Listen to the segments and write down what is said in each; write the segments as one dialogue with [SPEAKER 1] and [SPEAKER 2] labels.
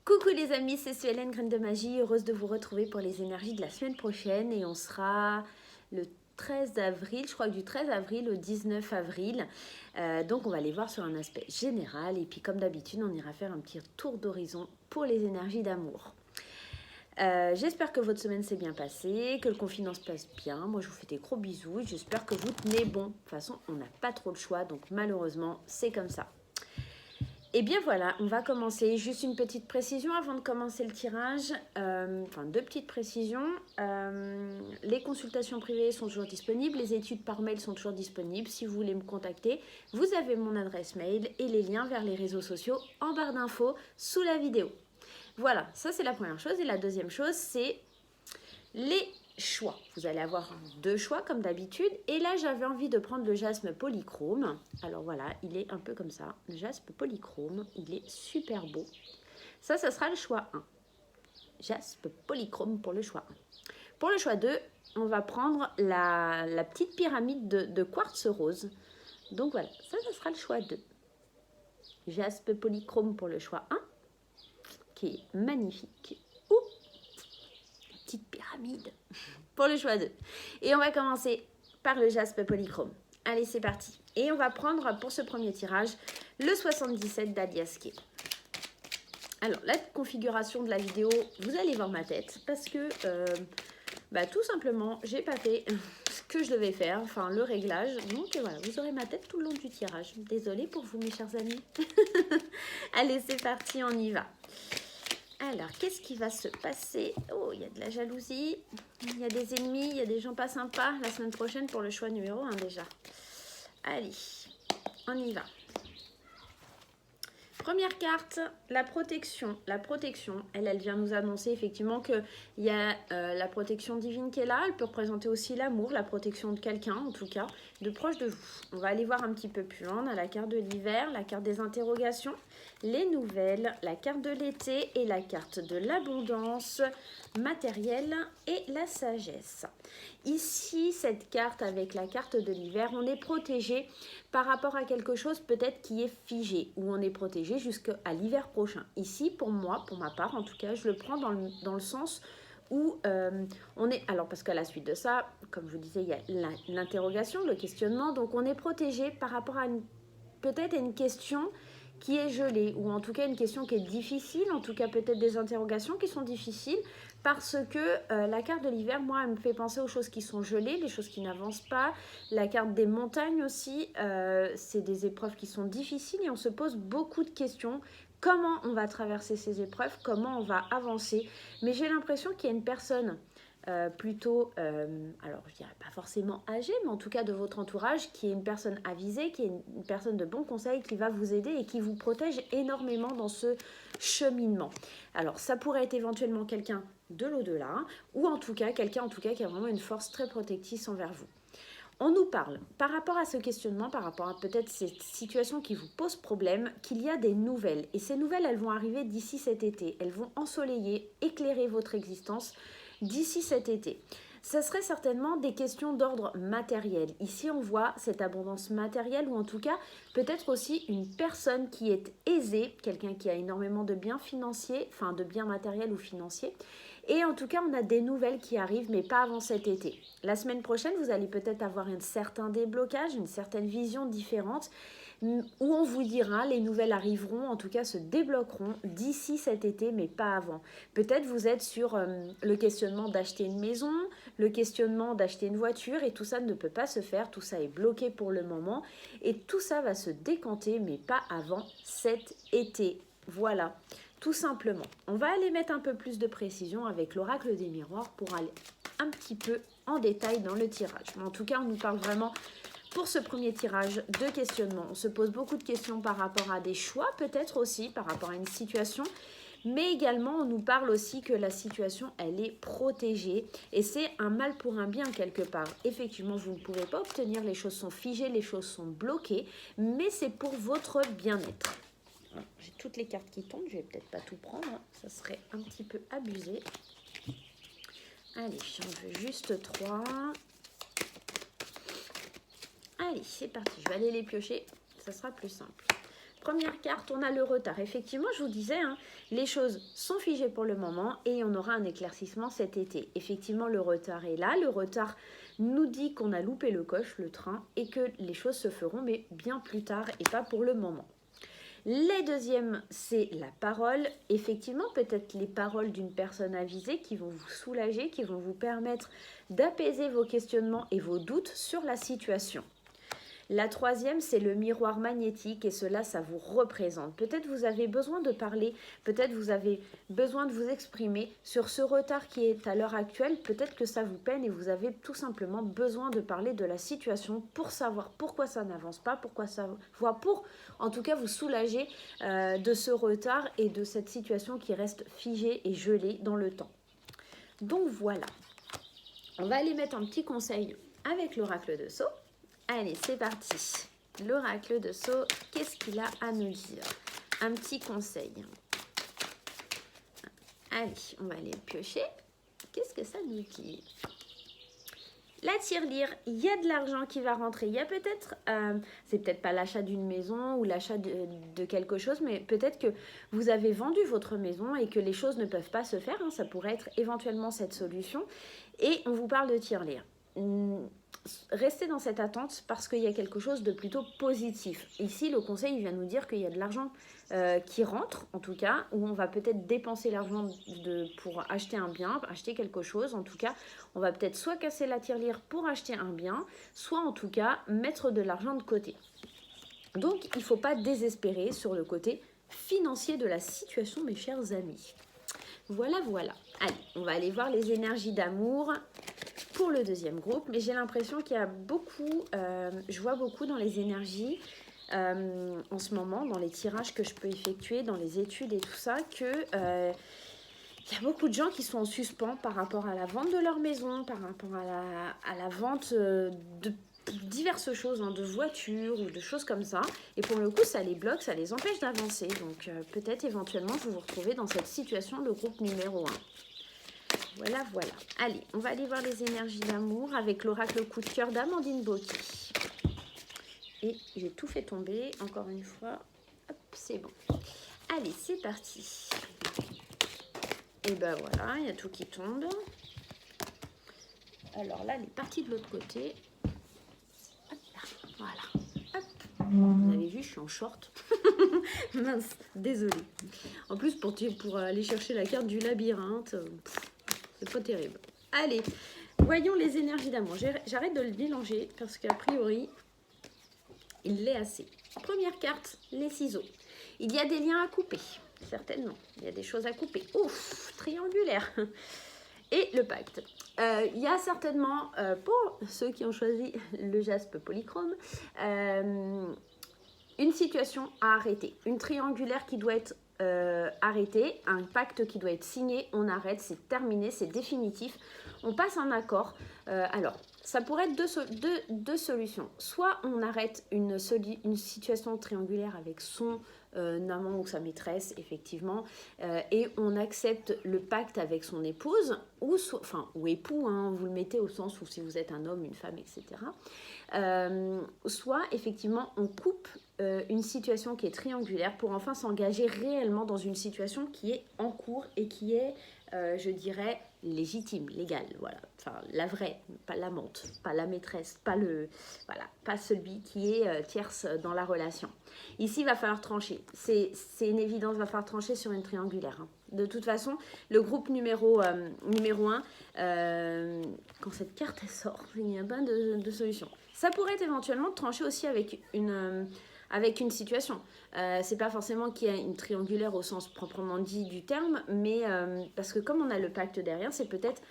[SPEAKER 1] Coucou les amis, c'est Suelen, Graine de Magie, heureuse de vous retrouver pour les énergies de la semaine prochaine et on sera le 13 avril, je crois que du 13 avril au 19 avril. Donc on va les voir sur un aspect général et puis comme d'habitude on ira faire un petit tour d'horizon pour les énergies d'amour. J'espère que votre semaine s'est bien passée, que le confinement se passe bien. Moi je vous fais des gros bisous et j'espère que vous tenez bon. De toute façon on n'a pas trop le choix donc malheureusement c'est comme ça. Et bien voilà, on va commencer. Juste une petite précision avant de commencer le tirage. Enfin, deux petites précisions. Les consultations privées sont toujours disponibles. Les études par mail sont toujours disponibles. Si vous voulez me contacter, vous avez mon adresse mail et les liens vers les réseaux sociaux en barre d'infos sous la vidéo. Voilà, ça c'est la première chose. Et la deuxième chose, c'est les choix. Vous allez avoir deux choix comme d'habitude. Et là, j'avais envie de prendre le jaspe polychrome. Alors voilà, il est un peu comme ça. Le jaspe polychrome, il est super beau. Ça sera le choix 1. Jaspe polychrome pour le choix 1. Pour le choix 2, on va prendre la petite pyramide de quartz rose. Donc voilà, ça sera le choix 2. Jaspe polychrome pour le choix 1, qui est magnifique. Ou petite pyramide pour le choix 2. Et on va commencer par le jaspe polychrome. Allez, c'est parti. Et on va prendre pour ce premier tirage le 77 d'Aliaske. Alors, la configuration de la vidéo, vous allez voir ma tête parce que tout simplement, j'ai pas fait ce que je devais faire, enfin le réglage. Donc voilà, vous aurez ma tête tout le long du tirage. Désolée pour vous, mes chers amis. Allez, c'est parti, on y va. Alors, qu'est-ce qui va se passer? Oh, il y a de la jalousie, il y a des ennemis, il y a des gens pas sympas la semaine prochaine pour le choix numéro 1 déjà. Allez, on y va. Première carte, la protection. La protection, elle vient nous annoncer effectivement qu'il y a la protection divine qui est là. Elle peut représenter aussi l'amour, la protection de quelqu'un, en tout cas, de proche de vous. On va aller voir un petit peu plus loin. On a la carte de l'hiver, la carte des interrogations, les nouvelles, la carte de l'été et la carte de l'abondance matérielle et la sagesse. Ici, cette carte avec la carte de l'hiver, on est protégé par rapport à quelque chose peut-être qui est figé, ou on est protégé jusqu'à l'hiver prochain. Ici, pour moi, pour ma part en tout cas, je le prends dans le sens où on est... Alors, parce qu'à la suite de ça, comme je vous disais, il y a l'interrogation, le questionnement, donc on est protégé par rapport à peut-être à une question qui est gelée, ou en tout cas une question qui est difficile, en tout cas peut-être des interrogations qui sont difficiles, parce que la carte de l'hiver, moi, elle me fait penser aux choses qui sont gelées, les choses qui n'avancent pas. La carte des montagnes aussi, c'est des épreuves qui sont difficiles et on se pose beaucoup de questions. Comment on va traverser ces épreuves? Comment on va avancer? Mais j'ai l'impression qu'il y a une personne plutôt, alors je dirais pas forcément âgée, mais en tout cas de votre entourage, qui est une personne avisée, qui est une personne de bon conseil, qui va vous aider et qui vous protège énormément dans ce cheminement. Alors ça pourrait être éventuellement quelqu'un de l'au-delà, ou en tout cas quelqu'un qui a vraiment une force très protectrice envers vous. On nous parle, par rapport à ce questionnement, par rapport à peut-être cette situation qui vous pose problème, qu'il y a des nouvelles. Et ces nouvelles, elles vont arriver d'ici cet été. Elles vont ensoleiller, éclairer votre existence d'ici cet été. Ce serait certainement des questions d'ordre matériel. Ici, on voit cette abondance matérielle, ou en tout cas, peut-être aussi une personne qui est aisée, quelqu'un qui a énormément de biens financiers, enfin de biens matériels ou financiers. Et en tout cas, on a des nouvelles qui arrivent, mais pas avant cet été. La semaine prochaine, vous allez peut-être avoir un certain déblocage, une certaine vision différente, où on vous dira, les nouvelles arriveront, en tout cas se débloqueront d'ici cet été, mais pas avant. Peut-être vous êtes sur le questionnement d'acheter une maison, le questionnement d'acheter une voiture, et tout ça ne peut pas se faire, tout ça est bloqué pour le moment, et tout ça va se décanter, mais pas avant cet été. Voilà. Tout simplement. On va aller mettre un peu plus de précision avec l'oracle des miroirs pour aller un petit peu en détail dans le tirage. Mais en tout cas, on nous parle vraiment pour ce premier tirage de questionnement. On se pose beaucoup de questions par rapport à des choix, peut-être aussi par rapport à une situation. Mais également, on nous parle aussi que la situation, elle est protégée. Et c'est un mal pour un bien quelque part. Effectivement, vous ne pouvez pas obtenir, les choses sont figées, les choses sont bloquées. Mais c'est pour votre bien-être. J'ai toutes les cartes qui tombent, je vais peut-être pas tout prendre, hein. Ça serait un petit peu abusé. Allez, j'en veux juste 3. Allez, c'est parti, je vais aller les piocher, ça sera plus simple. première carte, on a le retard. Effectivement, je vous disais, hein, les choses sont figées pour le moment et on aura un éclaircissement cet été. Effectivement, le retard est là. Le retard nous dit qu'on a loupé le coche, le train, et que les choses se feront, mais bien plus tard et pas pour le moment. Les deuxièmes, c'est la parole. Effectivement, peut-être les paroles d'une personne avisée qui vont vous soulager, qui vont vous permettre d'apaiser vos questionnements et vos doutes sur la situation. La troisième, c'est le miroir magnétique et cela, ça vous représente. Peut-être vous avez besoin de parler, peut-être vous avez besoin de vous exprimer sur ce retard qui est à l'heure actuelle. Peut-être que ça vous peine et vous avez tout simplement besoin de parler de la situation pour savoir pourquoi ça n'avance pas, pourquoi ça va, pour en tout cas vous soulager de ce retard et de cette situation qui reste figée et gelée dans le temps. Donc voilà, on va aller mettre un petit conseil avec l'oracle de Sceaux. Allez, c'est parti. L'oracle de Sceaux, qu'est-ce qu'il a à nous dire? Un petit conseil. Allez, on va aller le piocher. Qu'est-ce que ça nous dit? La tirelire, il y a de l'argent qui va rentrer. Il y a peut-être, c'est peut-être pas l'achat d'une maison ou l'achat de quelque chose, mais peut-être que vous avez vendu votre maison et que les choses ne peuvent pas se faire. Hein, ça pourrait être éventuellement cette solution. Et on vous parle de tirelire. Restez dans cette attente parce qu'il y a quelque chose de plutôt positif. Ici, le conseil il vient nous dire qu'il y a de l'argent qui rentre, en tout cas, où on va peut-être dépenser l'argent pour acheter un bien, acheter quelque chose. En tout cas, on va peut-être soit casser la tirelire pour acheter un bien, soit en tout cas mettre de l'argent de côté. Donc, il ne faut pas désespérer sur le côté financier de la situation, mes chers amis. Voilà, voilà. Allez, on va aller voir les énergies d'amour pour le deuxième groupe. Mais j'ai l'impression qu'il y a beaucoup, je vois beaucoup dans les énergies en ce moment, dans les tirages que je peux effectuer, dans les études et tout ça, que il y a beaucoup de gens qui sont en suspens par rapport à la vente de leur maison, par rapport à la vente de diverses choses, hein, de voitures ou de choses comme ça. Et pour le coup, ça les bloque, ça les empêche d'avancer. Donc peut-être éventuellement vous vous retrouvez dans cette situation, le groupe numéro 1. Voilà, voilà. Allez, on va aller voir les énergies d'amour avec l'oracle coup de cœur d'Amandine Boki. Et j'ai tout fait tomber, encore une fois. Hop, c'est bon. Allez, c'est parti. Et ben voilà, il y a tout qui tombe. Alors là, elle est partie de l'autre côté. Hop là, voilà. Hop. Vous avez vu, je suis en short. Mince, désolée. En plus, pour aller chercher la carte du labyrinthe, c'est pas terrible. Allez, voyons les énergies d'amour. J'arrête de le mélanger parce qu'a priori, il l'est assez. Première carte, les ciseaux. Il y a des liens à couper, certainement. Il y a des choses à couper. Ouf, triangulaire. Et le pacte. Il y a certainement, pour ceux qui ont choisi le jaspe polychrome, une situation à arrêter. Une triangulaire qui doit être arrêtée, un pacte qui doit être signé, on arrête, c'est terminé, c'est définitif. On passe un accord. Alors, ça pourrait être deux solutions. Soit on arrête une situation triangulaire avec son amant ou sa maîtresse, effectivement, et on accepte le pacte avec son épouse, ou époux, hein, vous le mettez au sens où si vous êtes un homme, une femme, etc. Soit, effectivement, on coupe une situation qui est triangulaire pour enfin s'engager réellement dans une situation qui est en cours et qui est, je dirais, légitime, légale, voilà. Enfin, la vraie, pas l'amante, pas la maîtresse, pas celui qui est tierce dans la relation. Ici, il va falloir trancher. C'est une évidence, il va falloir trancher sur une triangulaire. Hein. De toute façon, le groupe numéro 1, quand cette carte elle sort, il n'y a pas de solution. Ça pourrait être éventuellement de trancher aussi avec une situation. C'est pas forcément qu'il y a une triangulaire au sens proprement dit du terme, mais parce que comme on a le pacte derrière, c'est peut-être...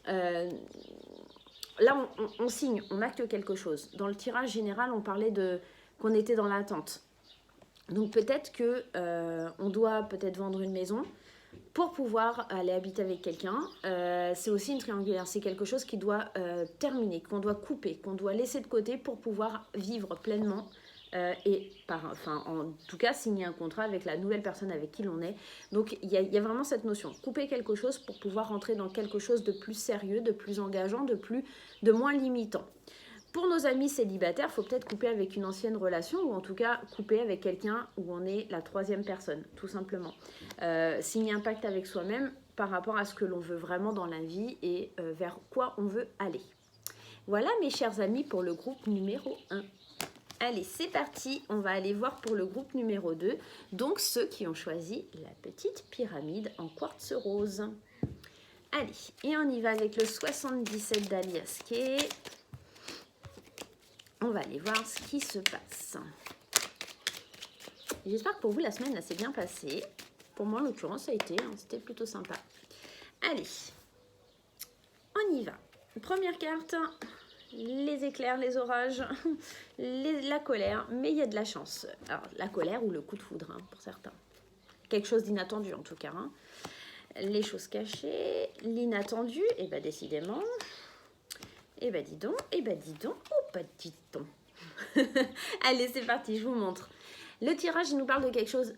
[SPEAKER 1] là, on signe, on acte quelque chose. Dans le tirage général, on parlait qu'on était dans l'attente. Donc peut-être que on doit peut-être vendre une maison pour pouvoir aller habiter avec quelqu'un. C'est aussi une triangulaire. C'est quelque chose qui doit terminer, qu'on doit couper, qu'on doit laisser de côté pour pouvoir vivre pleinement en tout cas signer un contrat avec la nouvelle personne avec qui l'on est. Donc il y a vraiment cette notion, couper quelque chose pour pouvoir rentrer dans quelque chose de plus sérieux, de plus engageant, de moins limitant. Pour nos amis célibataires, il faut peut-être couper avec une ancienne relation ou en tout cas couper avec quelqu'un où on est la troisième personne, tout simplement. Signer un pacte avec soi-même par rapport à ce que l'on veut vraiment dans la vie et vers quoi on veut aller. Voilà mes chers amis pour le groupe numéro 1. Allez, c'est parti, on va aller voir pour le groupe numéro 2, donc ceux qui ont choisi la petite pyramide en quartz rose. Allez, et on y va avec le 77 d'Alias Kay. On va aller voir ce qui se passe. J'espère que pour vous, la semaine s'est bien passée. Pour moi, en l'occurrence, ça a été, c'était plutôt sympa. Allez, on y va. Première carte, les éclairs, les orages, la colère, mais il y a de la chance. Alors, la colère ou le coup de foudre, pour certains. Quelque chose d'inattendu, en tout cas. Les choses cachées, l'inattendu, et bien décidément. Et ben dis donc, oh pas dis donc. Allez, c'est parti, je vous montre. Le tirage, il nous parle de quelque chose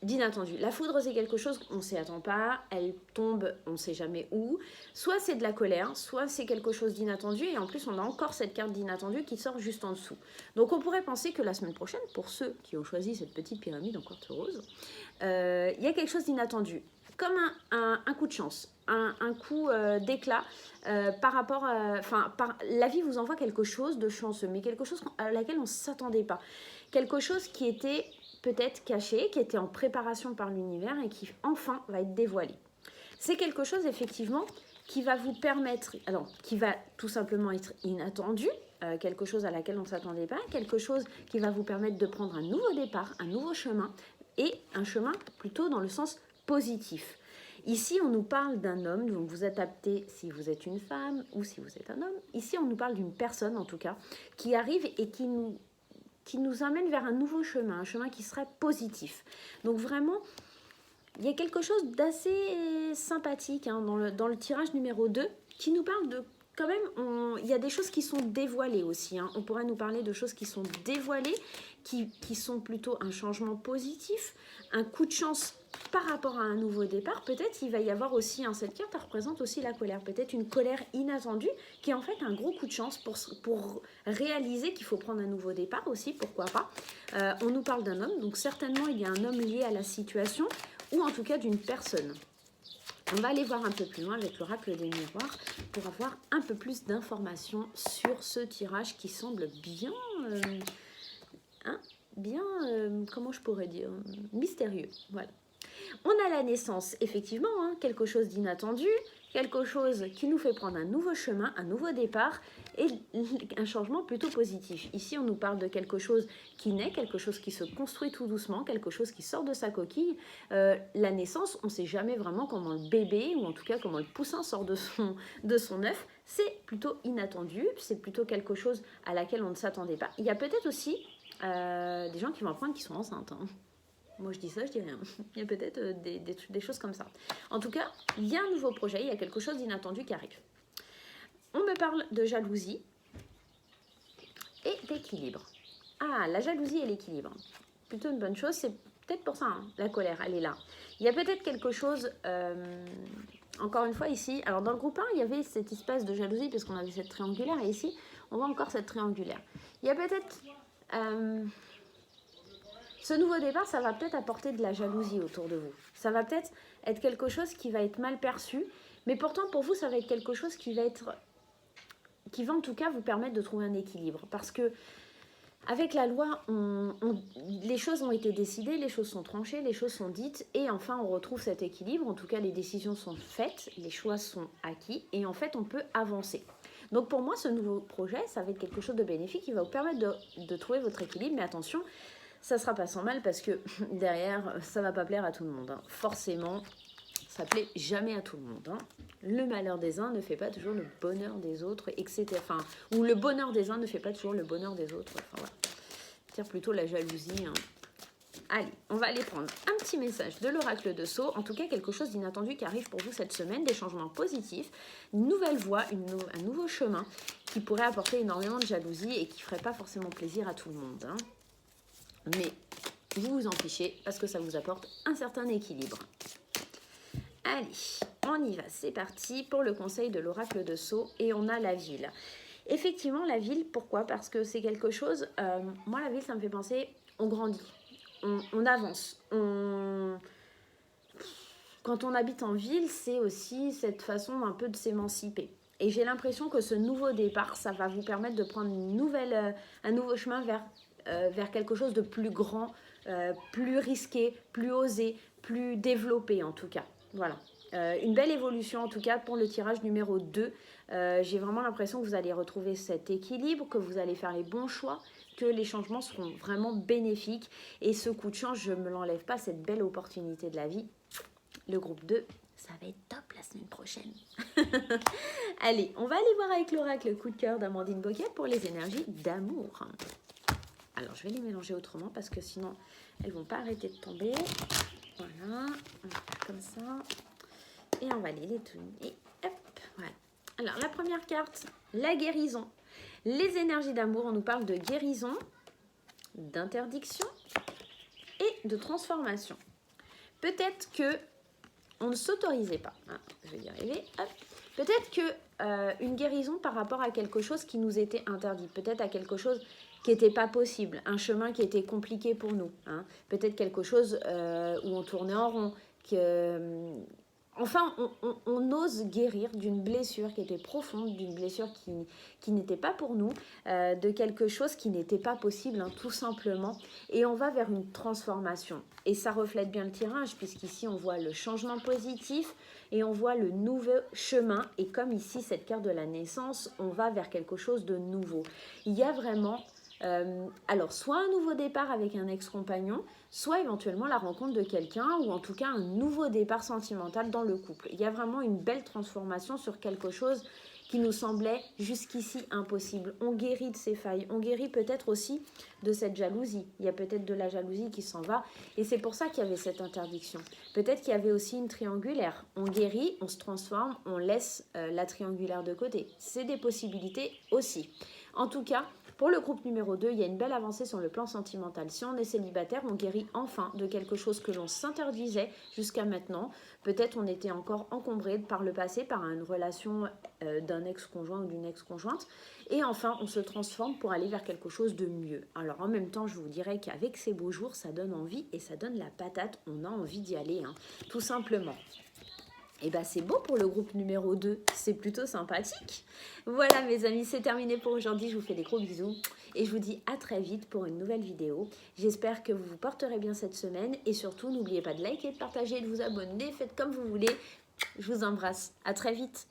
[SPEAKER 1] d'inattendu. La foudre, c'est quelque chose qu'on ne s'y attend pas, elle tombe, on ne sait jamais où. Soit c'est de la colère, soit c'est quelque chose d'inattendu, et en plus, on a encore cette carte d'inattendu qui sort juste en dessous. Donc, on pourrait penser que la semaine prochaine, pour ceux qui ont choisi cette petite pyramide en quartz rose, il y a quelque chose d'inattendu. Comme un coup de chance, un coup d'éclat par rapport à... la vie vous envoie quelque chose de chanceux, mais quelque chose à laquelle on ne s'attendait pas. Quelque chose qui était peut-être caché, qui était en préparation par l'univers et qui enfin va être dévoilé. C'est quelque chose effectivement qui va vous permettre, alors qui va tout simplement être inattendu, quelque chose à laquelle on ne s'attendait pas, quelque chose qui va vous permettre de prendre un nouveau départ, un nouveau chemin, et un chemin plutôt dans le sens positif. Ici, on nous parle d'un homme, donc vous adaptez si vous êtes une femme ou si vous êtes un homme. Ici, on nous parle d'une personne, en tout cas, qui arrive et qui nous amène vers un nouveau chemin, un chemin qui serait positif. Donc vraiment, il y a quelque chose d'assez sympathique dans le tirage numéro 2 qui nous parle de... Quand même, il y a des choses qui sont dévoilées aussi. On pourrait nous parler de choses qui sont dévoilées, qui sont plutôt un changement positif, un coup de chance par rapport à un nouveau départ. Peut-être il va y avoir aussi, cette carte représente aussi la colère. Peut-être une colère inattendue qui est en fait un gros coup de chance pour réaliser qu'il faut prendre un nouveau départ aussi, pourquoi pas. On nous parle d'un homme, donc certainement il y a un homme lié à la situation ou en tout cas d'une personne. On va aller voir un peu plus loin avec l'oracle des miroirs pour avoir un peu plus d'informations sur ce tirage qui semble bien, comment je pourrais dire, mystérieux. Voilà. On a la naissance, effectivement, quelque chose d'inattendu, quelque chose qui nous fait prendre un nouveau chemin, un nouveau départ et un changement plutôt positif. Ici, on nous parle de quelque chose qui naît, quelque chose qui se construit tout doucement, quelque chose qui sort de sa coquille. La naissance, on ne sait jamais vraiment comment le bébé, ou en tout cas comment le poussin sort de son œuf. C'est plutôt inattendu, c'est plutôt quelque chose à laquelle on ne s'attendait pas. Il y a peut-être aussi des gens qui vont apprendre qu'ils sont enceintes. Moi, je dis ça, je dis rien. Il y a peut-être des choses comme ça. En tout cas, il y a un nouveau projet, il y a quelque chose d'inattendu qui arrive. On me parle de jalousie et d'équilibre. Ah, la jalousie et l'équilibre. Plutôt une bonne chose, c'est peut-être pour ça, la colère, elle est là. Il y a peut-être quelque chose, encore une fois ici, alors dans le groupe 1, il y avait cette espèce de jalousie parce qu'on avait cette triangulaire, et ici, on voit encore cette triangulaire. Il y a peut-être... ce nouveau départ, ça va peut-être apporter de la jalousie autour de vous. Ça va peut-être être quelque chose qui va être mal perçu, mais pourtant pour vous, ça va être quelque chose qui va en tout cas vous permettre de trouver un équilibre. Parce que avec la loi, les choses ont été décidées, les choses sont tranchées, les choses sont dites, et enfin on retrouve cet équilibre. En tout cas, les décisions sont faites, les choix sont acquis, et en fait on peut avancer. Donc pour moi, ce nouveau projet, ça va être quelque chose de bénéfique qui va vous permettre de trouver votre équilibre, mais attention, ça sera pas sans mal parce que derrière, ça va pas plaire à tout le monde. Forcément, ça plaît jamais à tout le monde. Le malheur des uns ne fait pas toujours le bonheur des autres, etc. Ou le bonheur des uns ne fait pas toujours le bonheur des autres. Voilà. C'est plutôt la jalousie. Allez, on va aller prendre un petit message de l'oracle de Sceaux. En tout cas, quelque chose d'inattendu qui arrive pour vous cette semaine, des changements positifs, une nouvelle voie, un nouveau chemin qui pourrait apporter énormément de jalousie et qui ferait pas forcément plaisir à tout le monde. Mais vous vous en fichez parce que ça vous apporte un certain équilibre. Allez, on y va, c'est parti pour le conseil de l'oracle de Sceaux et on a la ville. Effectivement, la ville, pourquoi? Parce que c'est quelque chose, moi la ville ça me fait penser, on grandit, on avance, quand on habite en ville, c'est aussi cette façon un peu de s'émanciper. Et j'ai l'impression que ce nouveau départ, ça va vous permettre de prendre un nouveau chemin vers quelque chose de plus grand, plus risqué, plus osé, plus développé en tout cas. Voilà. Une belle évolution en tout cas pour le tirage numéro 2. J'ai vraiment l'impression que vous allez retrouver cet équilibre, que vous allez faire les bons choix, que les changements seront vraiment bénéfiques. Et ce coup de chance, je ne me l'enlève pas, cette belle opportunité de la vie. Le groupe 2, ça va être top la semaine prochaine. Allez, on va aller voir avec l'oracle coup de cœur d'Amandine Boquet pour les énergies d'amour. Alors, je vais les mélanger autrement parce que sinon, elles ne vont pas arrêter de tomber. Voilà, on va faire comme ça. Et on va les tourner. Et hop, voilà. Alors, la première carte, la guérison. Les énergies d'amour, on nous parle de guérison, d'interdiction et de transformation. Peut-être que on ne s'autorisait pas. Ah, je vais y arriver. Peut-être que une guérison par rapport à quelque chose qui nous était interdit. Peut-être à quelque chose qui n'était pas possible. Un chemin qui était compliqué pour nous. Hein. Peut-être quelque chose où on tournait en rond. Enfin, on ose guérir d'une blessure qui était profonde, d'une blessure qui n'était pas pour nous, de quelque chose qui n'était pas possible, hein, tout simplement. Et on va vers une transformation. Et ça reflète bien le tirage, puisqu'ici, on voit le changement positif et on voit le nouveau chemin. Et comme ici, cette carte de la naissance, on va vers quelque chose de nouveau. Il y a vraiment... alors, soit un nouveau départ avec un ex-compagnon, soit éventuellement la rencontre de quelqu'un ou en tout cas un nouveau départ sentimental dans le couple. Il y a vraiment une belle transformation sur quelque chose qui nous semblait jusqu'ici impossible. On guérit de ses failles, on guérit peut-être aussi de cette jalousie. Il y a peut-être de la jalousie qui s'en va et c'est pour ça qu'il y avait cette interdiction. Peut-être qu'il y avait aussi une triangulaire. On guérit, on se transforme, on laisse la triangulaire de côté. C'est des possibilités aussi. En tout cas, pour le groupe numéro 2, il y a une belle avancée sur le plan sentimental. Si on est célibataire, on guérit enfin de quelque chose que l'on s'interdisait jusqu'à maintenant. Peut-être on était encore encombré par le passé, par une relation d'un ex-conjoint ou d'une ex-conjointe. Et enfin, on se transforme pour aller vers quelque chose de mieux. Alors en même temps, je vous dirais qu'avec ces beaux jours, ça donne envie et ça donne la patate. On a envie d'y aller, hein, tout simplement. Et bien c'est beau pour le groupe numéro 2, c'est plutôt sympathique. Voilà mes amis, c'est terminé pour aujourd'hui, je vous fais des gros bisous et je vous dis à très vite pour une nouvelle vidéo. J'espère que vous vous porterez bien cette semaine et surtout n'oubliez pas de liker, de partager, de vous abonner, faites comme vous voulez. Je vous embrasse, à très vite.